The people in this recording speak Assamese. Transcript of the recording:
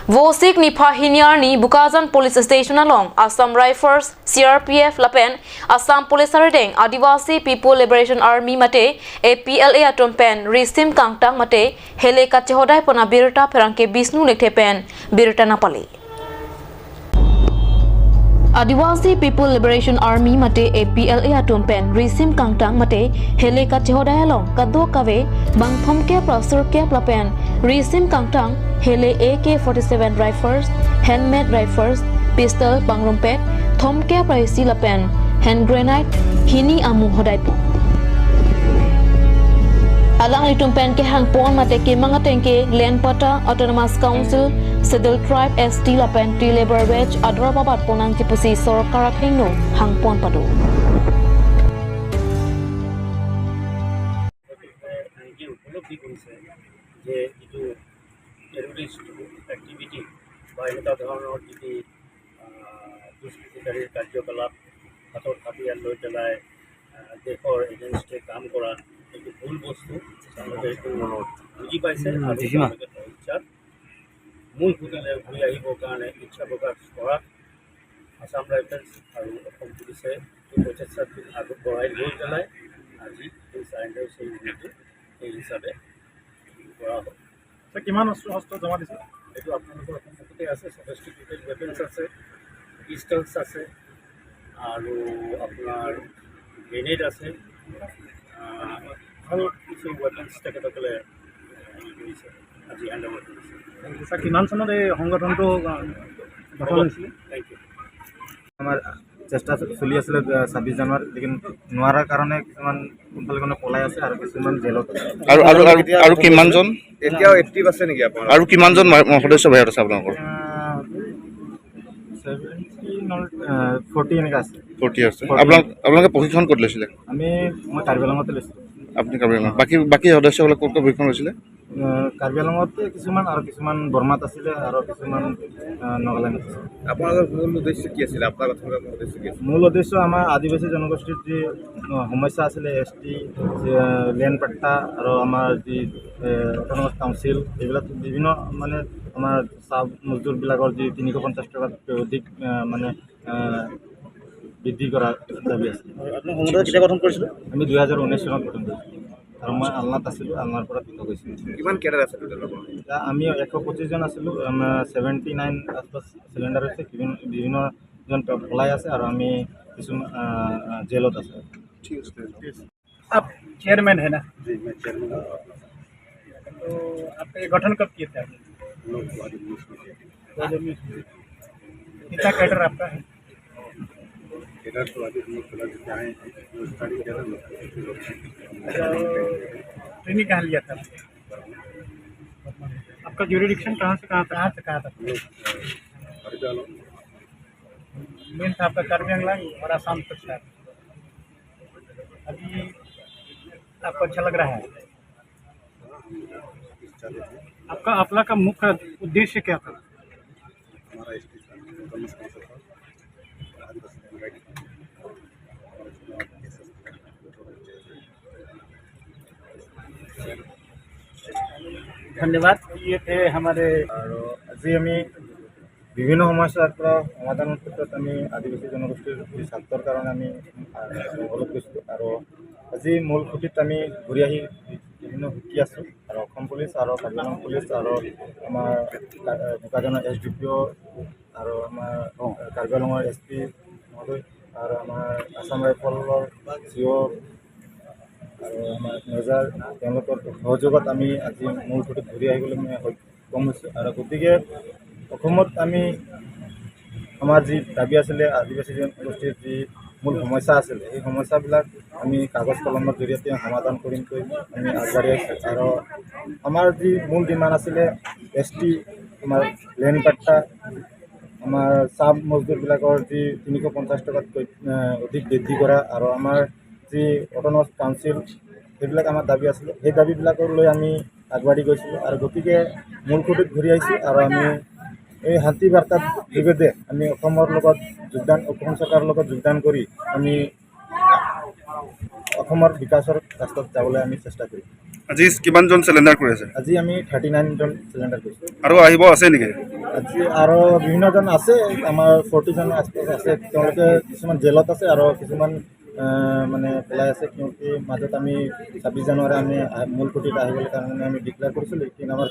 Vosik Nipa Hinyarni Bukazan Police Station along Assam Rifles, CRPF lapen Assam Police arideng Adivasi People Leberation Army mate APLA atum pen Risim kangtang mate hele ka chehodai pona birta perangke Bisnu lekte pen birta napali. Adivasi People Leberation Army mate APLA atum pen Risim kangtang mate hele ka chehodai along kado kave bang thomke prasur ke lapen Risim kangtang hele AK-47 rifles, handmade rifles, pistol pangrumpet, thomke praisi lapen, hand grenade, hini amu hodai po. Alang itumpen ke hang pon mate ke mangatengke Land Pata Autonomous Council, Sedal Tribe ST lapen Tree Labor Wage adra babat ponang tipusi sorkarak hingno hang pon padu. Terrorist activity বা এনেকুৱা ধৰণৰ যদি দুষ্কৃতিকাৰীৰ কাৰ্যকলাপ হাতত হাতিয়াৰ লৈ পেলাই দেশৰ এগেইনষ্টে কাম কৰা এইটো ভুল বস্তু তেওঁলোকে এইটো বুজি পাইছে আৰু তেওঁলোকে ইচ্ছাত মূল সুতিলৈ ঘূৰি আহিবৰ কাৰণে ইচ্ছা প্ৰকাশ কৰা আছাম ৰাইফলছ আৰু অসম পুলিচে এই প্ৰচেষ্টাটো আগত বঢ়াই লৈ পেলাই আজি এই চাৰেণ্ডাৰ চেৰিমনিটো সেই হিচাপে কৰা হ'ল। কিমান অস্ত্ৰ জমা দিছে এইটো আপোনালোকৰ সন্মুখতে আছে সফিষ্টিকেটেড ৱেপনছ আছে পিষ্টলছ আছে আৰু আপোনাৰ গ্ৰেনেড আছে আৰু কিছু ৱেপনছ তেখেতসকলে কৰিছে আজি হেণ্ড অভাৰ কৰিছে। কিমান চনত এই সংগঠনটো গঠন হৈছিলে? Thank you. আমাৰ চেষ্টা চলি আছিলে 26 জানুৱাৰী লেকিন নোৱাৰাৰ কাৰণে কিছুমান কোনফালে পলাই আছে আৰু কিছুমান জেলত আছে। আৰু কিমানজন এতিয়াও এক্টিভ আছে নেকি আপোনাৰ? আৰু কিমানজন সদস্য বাহিৰত আছে আপোনালোকৰ? 40 এনেকৈ আছে। 40 আছে। আপোনালোকে প্ৰশিক্ষণ ক'ত লৈছিলে? মই কাৰ্বি আংলঙতে লৈছিলোঁ। আপুনি কাৰ্বি আংলং। বাকী সদস্যসকলে ক'ত প্ৰশিক্ষণ লৈছিলে? কাৰ্বি আংলঙতে কিছুমান আৰু কিছুমান বৰ্মাত আছিলে আৰু কিছুমান নাগালেণ্ড আছে। আপোনালোকৰ মূল উদ্দেশ্য কি আছিল? আপোনাৰ উদ্দেশ্য কি আছিল? মূল উদ্দেশ্য আমাৰ আদিবাসী জনগোষ্ঠীৰ যি সমস্যা আছিলে ST লেণ্ড পাট্টা আৰু আমাৰ যি অট'নমাছ কাউন্সিল এইবিলাক বিভিন্ন মানে আমাৰ চাহ মজদুৰবিলাকৰ যি 350 টকাতকৈ অধিক মানে বৃদ্ধি কৰা দাবী আছে। আপোনাৰ সংগঠন কেতিয়া গঠন কৰিছিলে? আমি 2019 চনত গঠন কৰিছিলোঁ আৰু মই আলনাত আছিলোঁ, আলনাৰ পৰা পৃথক হৈছিলোঁ। কিমান কেডাৰ আছে টোটেল? এতিয়া আমি 125 জন আছিলোঁ। 79 আছপাছ চিলিণ্ডাৰ হৈছে, বিভিন্নজন পলাই আছে আৰু আমি কিছুমান জেলত আছে। ঠিক আছে। आप चेयरमैन है ना, जी मैं चेयरमैन हूँ। तो आपका ये गठन कब किए थे आपने? 2019 में। कितना कैडर आपका है? केडर तो अभी हम लोग फिलहाल आए हैं स्टार्टिंग किया था। ट्रेनिंग कहाँ लिया था? आपका ज्यूरिडिक्शन कहाँ से कहाँ था? मेन था आपका कार्बी आंगलॉन्ग और आसाम तक था। अभी आपको अच्छा लग रहा है? आपका अपना का मुख्य उद्देश्य क्या था? हमारा धन्यवाद। ये थे हमारे আৰু আজি আমি বিভিন্ন সমস্যাৰ পৰা সমাধানৰ ক্ষেত্ৰত আমি আদিবাসী জনগোষ্ঠীৰ যি স্বাৰ্থৰ কাৰণে আমি জংঘলত গৈছিলোঁ আৰু আজি মূল খুঁটিত আমি ঘূৰি আহি বিভিন্ন শিকি আছোঁ আৰু অসম পুলিচ আৰু কাৰ্বি আংলং পুলিচ আৰু আমাৰ বোকাজানৰ SDPO আৰু আমাৰ কাৰ্বি আংলঙৰ SP মহোদয় আৰু আমাৰ আছাম ৰাইফলৰ CO আৰু আমাৰ মেজাৰ তেওঁলোকৰ সহযোগত আমি আজি মূল খুঁটিত ঘূৰি আহিবলৈ মই সক্ষম হৈছোঁ। আৰু গতিকে অসমত আমি আমাৰ যি দাবী আছিলে আদিবাসী জনগোষ্ঠীৰ যি মূল সমস্যা আছিলে এই সমস্যাবিলাক আমি কাগজ কলমৰ জৰিয়তে সমাধান কৰিমকৈ আমি আগবাঢ়ি আছোঁ। আৰু আমাৰ যি মূল ডিমাণ্ড আছিলে ST আমাৰ লেণ্ড পাট্টা আমাৰ চাহ মজদুৰবিলাকৰ যি 350 টকাতকৈ অধিক বৃদ্ধি কৰা আৰু আমাৰ যি অট'নমাছ কাউন্সিল সেইবিলাক আমাৰ দাবী আছিলে। সেই দাবীবিলাকক লৈ আমি আগবাঢ়ি গৈছিলোঁ আৰু গতিকে মূল খুঁটিত ঘূৰি আহিছোঁ আৰু আমি এই শান্তি বাৰ্তাৰ যোগেদি আমি অসম চৰকাৰৰ লগত যোগদান কৰি আমি অসমৰ বিকাশৰ ৰাস্তাত যাবলৈ আমি চেষ্টা কৰিম। আজি কিমানজন চিলিণ্ডাৰ কৰি আছে? আজি আমি 39জন চিলিণ্ডাৰ কৰিছোঁ। আৰু আহিব আছে নেকি? আজি আৰু বিভিন্নজন আছে আমাৰ 40জন আশপাশ আছে তেওঁলোকে কিছুমান জেলত আছে আৰু কিছুমান মানে পেলাই আছে কিয়কি মাজত আমি 26 জানুৱাৰী আমি মূল খুঁটিত আহিবলৈ কাৰণে আমি ডিক্লেয়াৰ কৰিছিলোঁ কিন্তু আমাৰ